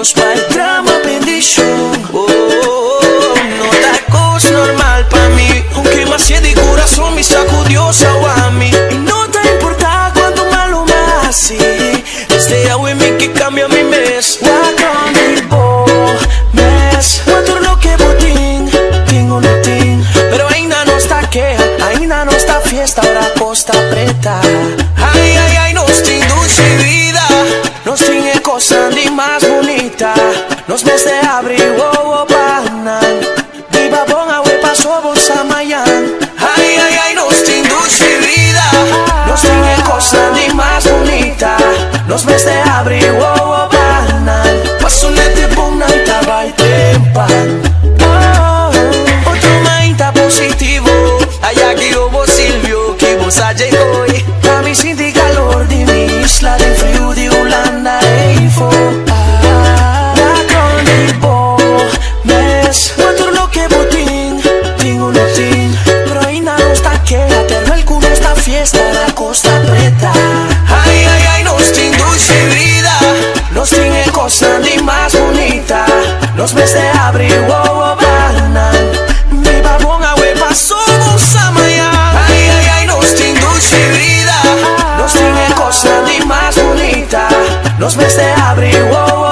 Deus Pai trama bendición. No da cosa normal pa' mí, aunque me hacía de corazón me sacudió a mí. Y no te importa cuánto malo me hace, desde agua en mí que cambia mi mes. Cuatro lo que botín, tengo no ting, pero ainda no está queja, ainda no está fiesta, ahora costa preta. Ay, ay, ay, nos ting dulce vida, nos ting é cosa de más bonita, nos mes de abril, oh, oh, banan, viva bon agua pasó bolsa mayan. Ay, ay, ay, nos ting dulce vida, nos ting é cosa de más bonita, nos mes de abril, oh, oh, banan, paso nete bonanta vai tempan. Otro mainta positivo, allá que yo vos Silvio, que vos llegó. A mí sin calor de mi isla, de frío de Holanda, Eifo. Cuatro lo que botín, tengo no ting, pero ainda no está queda, pero el culo está fiesta, la costa preta. Ay, ay, ay, nos ting dulce vida, nos ting é cosa de más bonita, nos mes de abril, oh, oh, banan, viva bon agua pasó bolsa mañana. Ay, ay, ay, nos ting dulce vida, nos ting é cosa de más bonita, nos mes de abril, oh, oh,